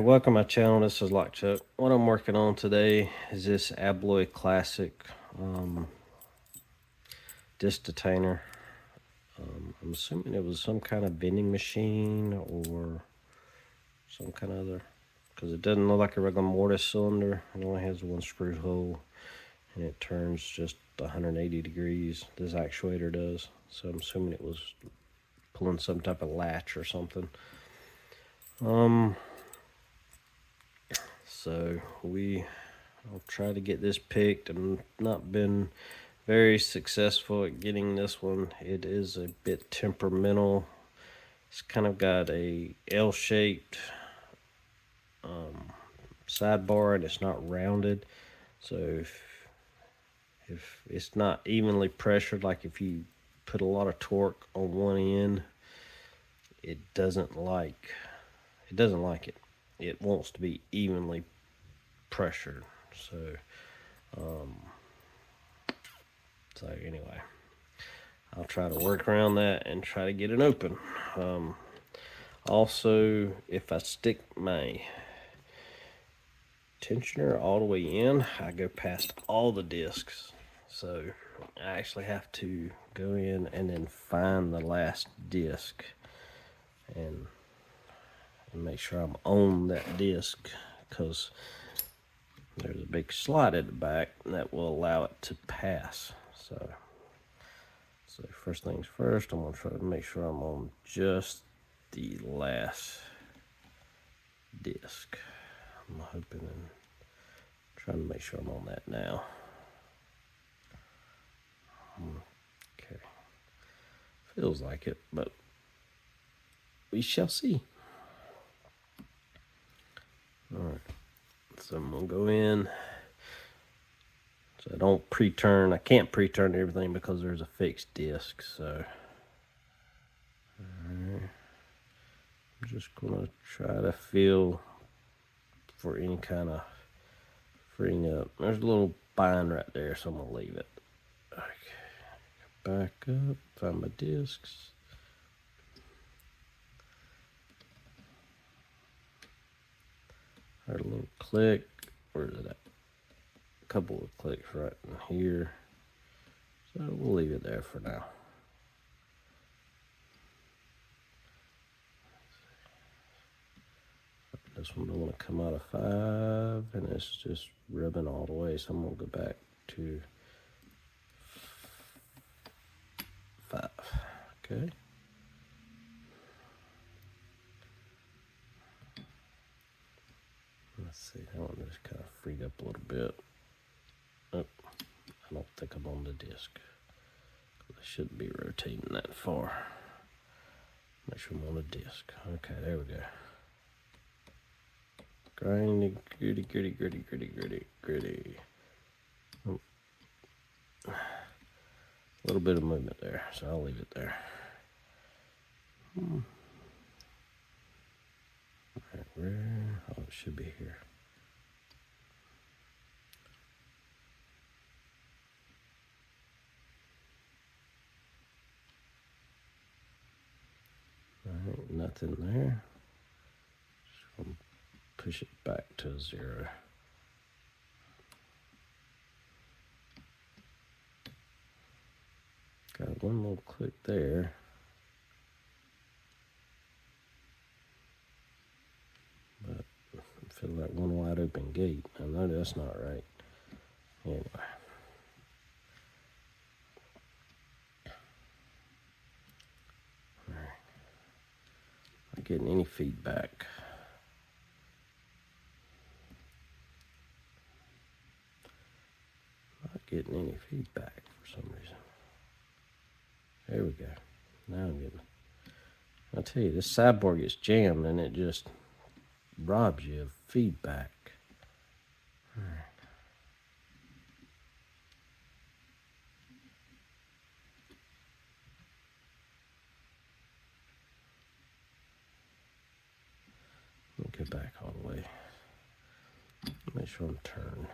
welcome to my channel. This is Lock Chuck. What I'm working on today is this Abloy Classic disc detainer. I'm assuming it was some kind of vending machine or some kind of other, because it doesn't look like a regular mortise cylinder. It only has one screw hole and it turns just 180 degrees. This actuator does. So I'm assuming it was pulling some type of latch or something. So I'll try to get this picked. I've not been very successful at getting this one. It is a bit temperamental. It's kind of got a L-shaped sidebar and it's not rounded. So if it's not evenly pressured, like if you put a lot of torque on one end, it doesn't like it. It wants to be evenly pressured. So anyway, I'll try to work around that and try to get it open. Also, if I stick my tensioner all the way in, I go past all the discs. So I actually have to go in and then find the last disc and make sure I'm on that disc, because there's a big slot at the back that will allow it to pass. So first things first, I'm going to try to make sure I'm on just the last disc. I'm hoping and trying to make sure I'm on that now. Okay. Feels like it, but we shall see. Alright, so I'm going to go in. So I don't pre-turn. I can't pre-turn everything because there's a fixed disc. So I'm just going to try to feel for any kind of freeing up. There's a little bind right there, so I'm going to leave it. Okay. Back up, find my discs. Heard a little click. Where is it at? A couple of clicks right in here. So we'll leave it there for now. This one don't want to come out of 5, and it's just rubbing all the way. So I'm going to go back to 5. Okay. Let's see, that one just kind of freed up a little bit. Oh, I don't think I'm on the disc. I shouldn't be rotating that far. Make sure I'm on the disc. Okay, there we go. Gritty, gritty, gritty, gritty, gritty, gritty, gritty. Oh. A little bit of movement there, so I'll leave it there. Alright, where? Oh, it should be here. Alright, nothing there. Just gonna push it back to 0. Got one little click there. But I feel like one wide open gate. I know that's not right. Anyway. Alright. Not getting any feedback. Not getting any feedback for some reason. There we go. Now I'm getting. I tell you, this sidebar gets jammed and it just robs you of feedback. All right. Let me go back all the way. Make sure I'm turned.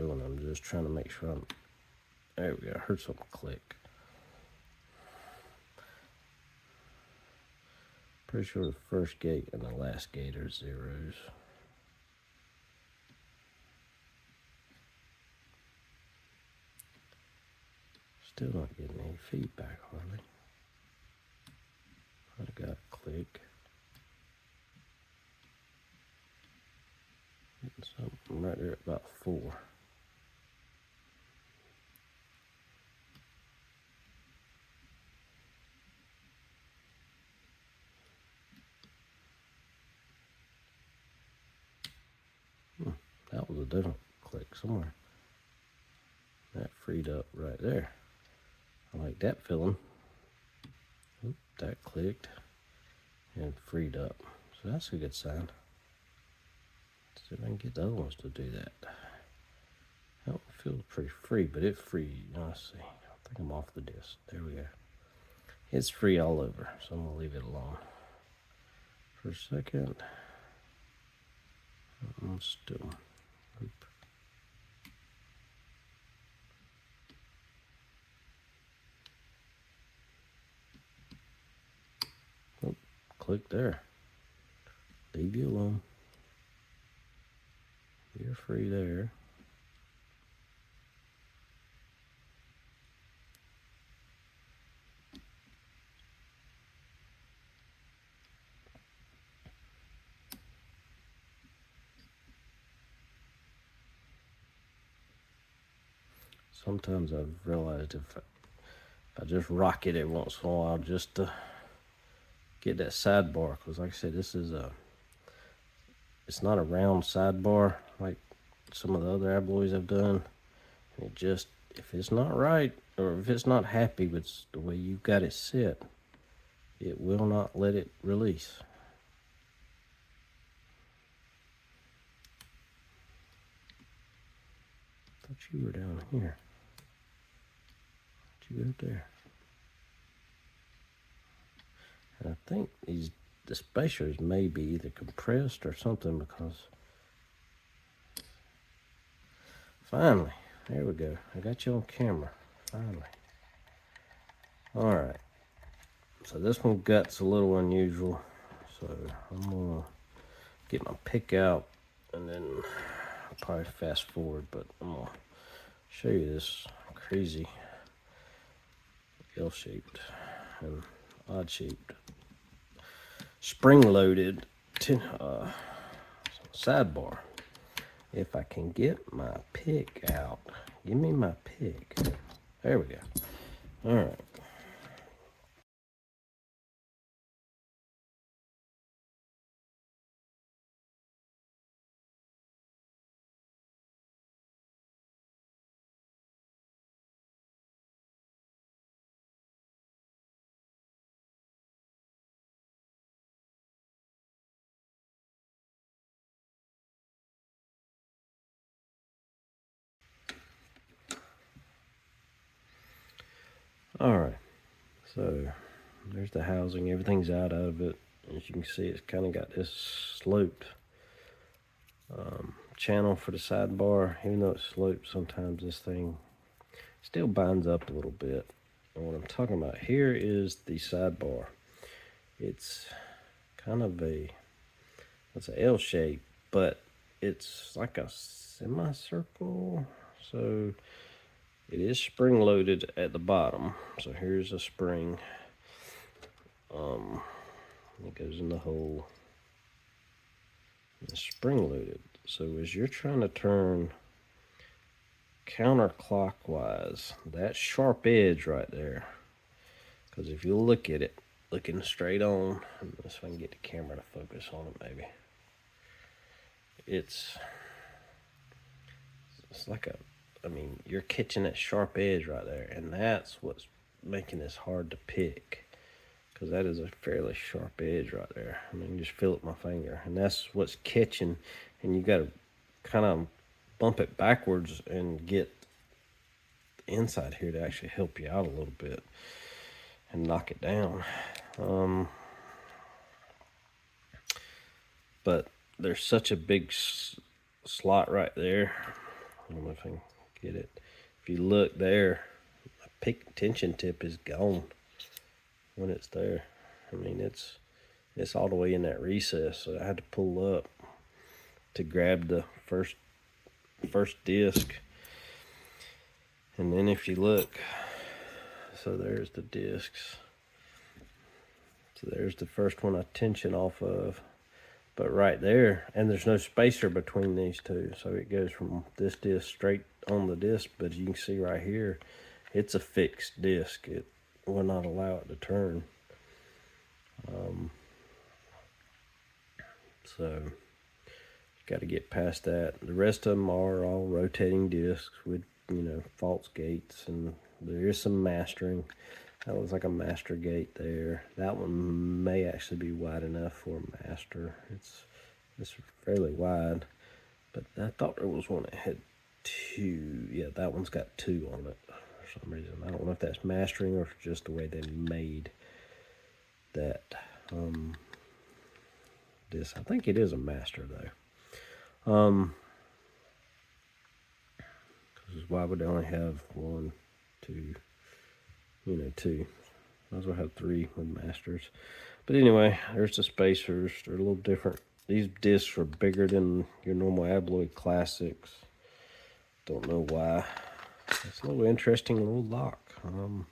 doing. I'm just trying to make sure I'm, there we go, I heard something click. Pretty sure the first gate and the last gate are zeros. Still not getting any feedback hardly. I got a click. Getting something right there at about 4. That was a different click somewhere. That freed up right there. I like that feeling. Oop, that clicked and freed up. So that's a good sign. Let's see if I can get the other ones to do that. That one feels pretty free, but it free. Let's see. I think I'm off the disc. There we go. It's free all over, so I'm gonna leave it alone for a second. Still. Oop. Oh, click there. Leave you alone. You're free there. Sometimes I've realized if I just rock it every once in a while just to get that sidebar, because like I said, this is it's not a round sidebar like some of the other Abloys I've done. It just, if it's not right, or if it's not happy with the way you've got it set, it will not let it release. Thought you were down here. Did you go there? And I think the spacers may be either compressed or something, because finally, there we go. I got you on camera, finally. All right. So this one gut's a little unusual. So I'm gonna get my pick out and then I'll probably fast forward, but I'm gonna show you this crazy L-shaped and odd-shaped spring-loaded sidebar. If I can get my pick out, give me my pick. There we go. All right. All right. So there's the housing. Everything's out of it. As you can see, it's kind of got this sloped channel for the sidebar. Even though it's sloped, sometimes this thing still binds up a little bit. And what I'm talking about here is the sidebar. It's kind of it's an L shape, but it's like a semicircle. So it is spring loaded at the bottom. So here's a spring. It goes in the hole. It's spring loaded. So as you're trying to turn counterclockwise, that sharp edge right there, because if you look at it, looking straight on, let's see if I can get the camera to focus on it maybe. It's like you're catching that sharp edge right there, and that's what's making this hard to pick, because that is a fairly sharp edge right there. I mean, just feel it with my finger, and that's what's catching, and you got to kind of bump it backwards and get the inside here to actually help you out a little bit and knock it down. But there's such a big slot right there. I don't know if I can get it. If you look there, the tension tip is gone when it's there. I mean, it's all the way in that recess, so I had to pull up to grab the first disc. And then if you look, so there's the discs. So there's the first one I tension off of. But right there, and there's no spacer between these two, so it goes from this disc straight on the disc. But you can see right here, it's a fixed disc. It will not allow it to turn. So got to get past that. The rest of them are all rotating discs with, false gates, and there is some mastering. That looks like a master gate there. That one may actually be wide enough for a master. It's fairly wide, but I thought there was one that had 2. Yeah, that one's got 2 on it for some reason. I don't know if that's mastering or if it's just the way they made that disc. I think it is a master though. Because why would they only have 1, 2? 2. Might as well have 3 with masters. But anyway, there's the spacers. They're a little different. These discs are bigger than your normal Abloy Classics. Don't know why. It's a little interesting little lock. The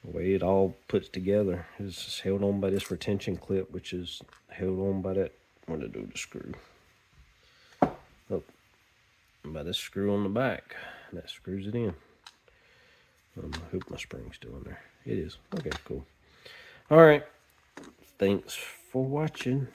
way it all puts together is held on by this retention clip, which is held on by that, what did I do with the screw? Oh, by this screw on the back. That screws it in. I hope my spring's still in there. It is. Okay, cool. All right. Thanks for watching.